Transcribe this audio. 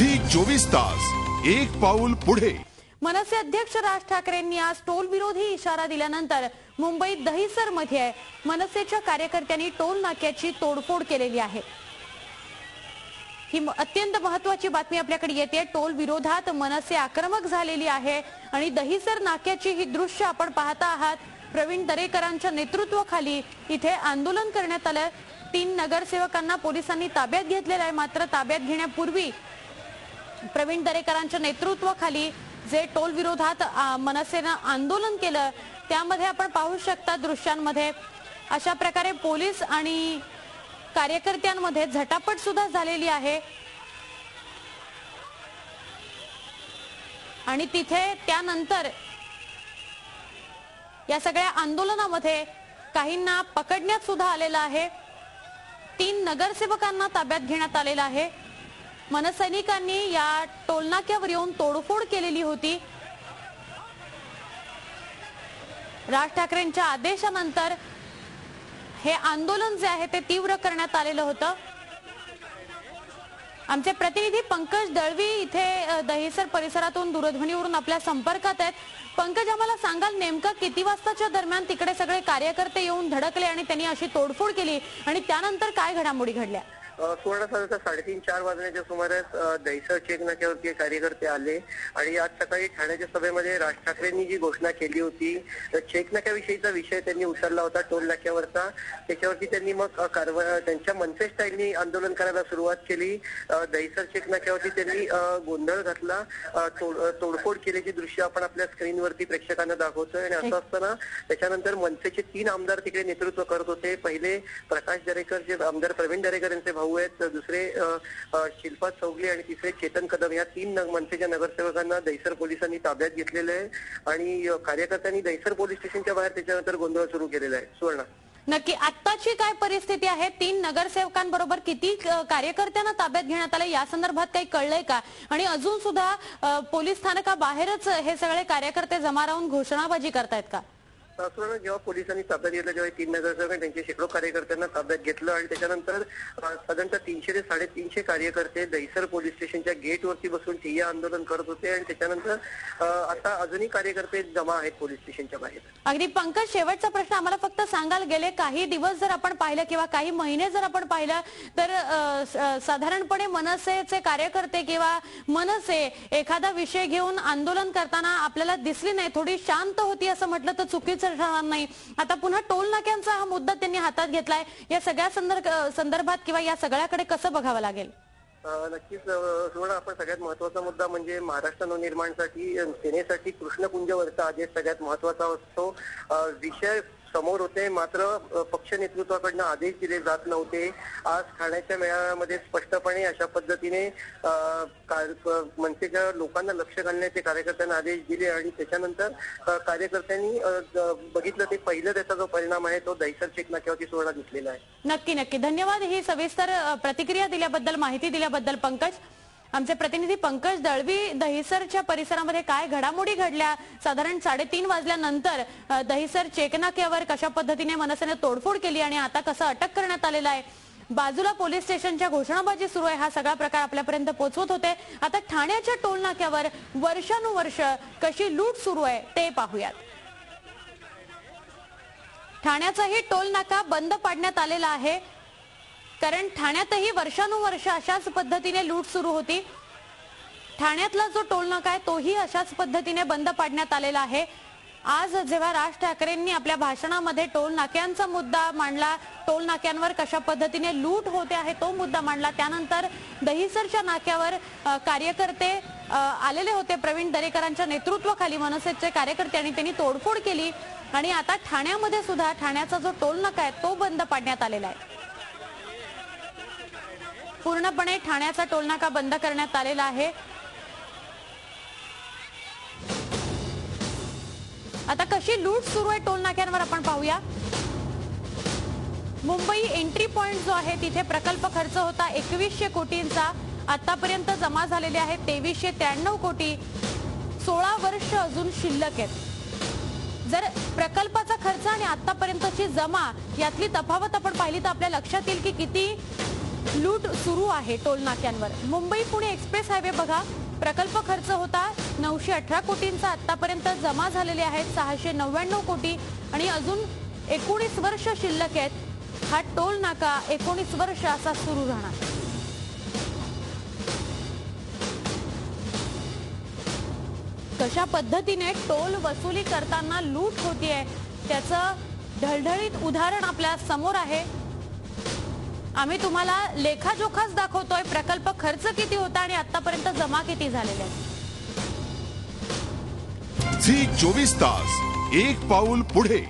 Zee 24 तास एक पाऊल पुढे। मनसे अध्यक्ष राज ठाकरेंनी आज टोल विरोधी इशारा दिल्यानंतर मुंबईत दहिसर मध्ये मनसेच्या कार्यकर्त्यांनी टोल नाक्याची तोडफोड केलेली आहे। ही अत्यंत महत्त्वाची बातमी आपल्याकडे येते। टोल विरोधात मनसे आक्रमक झालेली आहे आणि दहिसर नाक्याची ही दृश्य आपण पाहता आहात। प्रवीण दरेकरांच्या नेतृत्वाखाली इथे आंदोलन करण्यात आलं। 3 नगरसेवकांना पोलिसांनी ताब्यात घेतलेलं आहे। मात्र ताब्यात घेण्यापूर्वी प्रवीण दरेकरांच्या नेतृत्वाखाली जे टोल विरोधात मनसेने आंदोलन केलं त्यामध्ये आपण पाहू शकता दृश्यांमध्ये अशा प्रकारे पोलीस आणि कार्यकर्त्यांमध्ये झटापट सुद्धा झालेली आहे आणि तिथे त्यानंतर या सगळ्या आंदोलनामध्ये काहींना पकडण्यात सुद्धा आलेलं आहे। 3 नगरसेवकांना ताब्यात घेण्यात आलेलं आहे। मनसैनिकांनी या टोलनाक्यावर येऊन तोडफोड केलेली होती। राज ठाकरेंच्या आदेशानंतर हे आंदोलन जे आहे ते तीव्र करण्यात आलेलं होतं। आमचे प्रतिनिधी पंकज दळवी इथे दहिसर परिसरातून दूरध्वनीवरून आपल्या संपर्कात आहेत। पंकज, आम्हाला सांगाल नेमका किती वाजताच्या दरम्यान तिकडे सगळे कार्यकर्ते येऊन धडकले आणि त्यांनी अशी तोडफोड केली आणि त्यानंतर काय घडामोडी घडल्या? सुवर्ण साधारणतः 3:30-4 वाजण्याच्या सुमारास दहिसर चेक नाक्यावरती कार्यकर्ते आले आणि आज सकाळी ठाण्याच्या सभेमध्ये राज ठाकरेंनी जी घोषणा केली होती चेक नाक्याविषयीचा विषय त्यांनी उचलला होता टोल नाक्यावरचा। त्याच्यावरती त्यांनी मग त्यांच्या मनसे स्टाईलनी आंदोलन करायला सुरुवात केली। दहिसर चेक नाक्यावरती त्यांनी गोंधळ घातला, तोडफोड केल्याची दृश्य आपण आपल्या स्क्रीनवरती प्रेक्षकांना दाखवतोय। आणि असं असताना त्याच्यानंतर मनसेचे 3 आमदार तिकडे नेतृत्व करत होते। पहिले प्रकाश दरेकर जे आमदार प्रवीण दरेकर यांचे भाऊ आहेत, दुसरे शिल्पा चौगले आणि तिसरे चेतन कदम या 3 मनसेच्या नगरसेवकांना दहिसर पोलिसांनी ताब्यात घेतलेलं आहे आणि कार्यकर्त्यांनी दहिसर पोलीस स्टेशनच्या बाहेर त्याच्यानंतर गोंधळ सुरू केलेला आहे। सुवर्ण, नक्की आत्ताची काय परिस्थिती आहे? 3 नगरसेवकांबरोबर किती कार्यकर्त्यांना ताब्यात घेण्यात आले या संदर्भात काही कळलंय का? आणि अजून सुद्धा पोलीस स्थानकाबाहेरच हे सगळे कार्यकर्ते जमा राहून घोषणाबाजी करतायत का? सुवर्ण, जेव्हा पोलिसांनी ताब्यात घेतलं जेव्हा 3 नगरसेवक त्यांचे शेकडो कार्यकर्त्यांना ताब्यात घेतलं आणि त्याच्यानंतर साधारणतः 300 ते 350 कार्यकर्ते दहिसर पोलीस स्टेशनच्या गेटवरती बसून ठिय्या आंदोलन करत होते आणि त्याच्यानंतर आता अजूनही कार्यकर्ते जमा आहेत पोलीस स्टेशनच्या बाहेर। अगदी पंकज, शेवटचा प्रश्न आम्हाला फक्त सांगाल, गेले काही दिवस जर आपण पाहिलं किंवा काही महिने जर आपण पाहिलं तर साधारणपणे मनसेचे कार्यकर्ते किंवा मनसे एखादा विषय घेऊन आंदोलन करताना आपल्याला दिसली नाही, थोडी शांत होती असं म्हटलं तर चुकीचं ठरणार नाही। आता पुन्हा टोल नाक्यांचा हा मुद्दा त्यांनी हातात घेतलाय। या सगळ्या संदर्भात किंवा या सगळ्याकडे कसं बघावं लागेल? नक्कीच सुवर्ण, आपण सगळ्यात महत्वाचा मुद्दा म्हणजे महाराष्ट्र नवनिर्माणसाठी सेनेसाठी कृष्णकुंज वरचा आदेश सगळ्यात महत्वाचा असतो। विषय समोर होते मात्र पक्ष नेतृत्वाकडनं आदेश दिले जात नव्हते। आज ठाण्याच्या मेळाव्यामध्ये स्पष्टपणे अशा पद्धतीने मनसेच्या लोकांना लक्ष घालण्याचे कार्यकर्त्यांना आदेश दिले आणि त्याच्यानंतर कार्यकर्त्यांनी बघितलं ते पहिलं त्याचा जो परिणाम आहे तो दहिसर चेक नाक्यावरती सुवर्ण दिसलेला आहे। नक्की नक्की धन्यवाद ही सविस्तर प्रतिक्रिया दिल्याबद्दल, माहिती दिल्याबद्दल पंकज। आमचे प्रतिनिधी पंकज दळवी दहिसरच्या परिसरामध्ये काय घडामोडी घडल्या, साधारण 3:30 वाजल्यानंतर दहिसर चेकनाक्यावर कशा पद्धतीने मनसेने तोडफोड केली आणि आता कसं अटक करण्यात आलेलं आहे, बाजूला पोलीस स्टेशनच्या घोषणाबाजी सुरू आहे, हा सगळा प्रकार आपल्यापर्यंत पोहोचवत होते। आता ठाण्याच्या टोल नाक्यावर वर्षानुवर्ष कशी लूट सुरू आहे ते पाहूयात। ठाण्याचाही टोल नाका बंद पाडण्यात आलेला आहे कारण ठाण्यातही वर्षानुवर्ष अशाच पद्धतीने लूट सुरू होती। ठाण्यातला जो टोल नाका आहे तोही अशाच पद्धतीने बंद पाडण्यात आलेला आहे। आज जेव्हा राज ठाकरेंनी आपल्या भाषणामध्ये टोल नाक्यांचा मुद्दा मांडला, टोल नाक्यांवर कशा पद्धतीने लूट होते आहे तो मुद्दा मांडला, त्यानंतर दहिसरच्या नाक्यावर कार्यकर्ते आलेले होते प्रवीण दरेकरांच्या नेतृत्वाखाली मनसेचे कार्यकर्ते आणि त्यांनी तोडफोड केली आणि आता ठाण्यामध्ये सुद्धा ठाण्याचा जो टोल नाका आहे तो बंद पाडण्यात आलेला आहे। पूर्णपणे ठाण्याचा टोल नाका बंद करण्यात आलेला आहे। आता कशी लूट सुरू आहे टोल नाक्यांवर आपण पाहूया। मुंबई एंट्री पॉइंट जो आहे तिथे प्रकल्प खर्च होता 2100 कोटींचा, आतापर्यंत जमा झालेले आहेत 2393 कोटी। 16 वर्ष अजून शिल्लक आहेत। जर प्रकल्पाचा खर्च आणि आतापर्यंतची जमा यातली तफावत आपण पाहिली तर आपल्या लक्षात येईल की किती लूट सुरू आहे टोल नाक्यांवर। मुंबई पुणे एक्सप्रेस हायवे बघा, प्रकल्प खर्च होता 918 कोटींचा, आतापर्यंत जमा झालेले आहेत 699 कोटी आणि अजून 19 वर्ष शिल्लक आहेत। हा टोल नाका 19 वर्ष असा सुरू राहणार। कशा पद्धतीने टोल वसुली करताना लूट होतीये त्याचं ढळढळीत उदाहरण आपल्या समोर आहे। आम्ही तुम्हाला लेखाजोखाच दाखवतोय, प्रकल्प खर्च किती होता आणि आतापर्यंत जमा किती झालेले आहेत। झी 24 तास, एक पाऊल पुढे।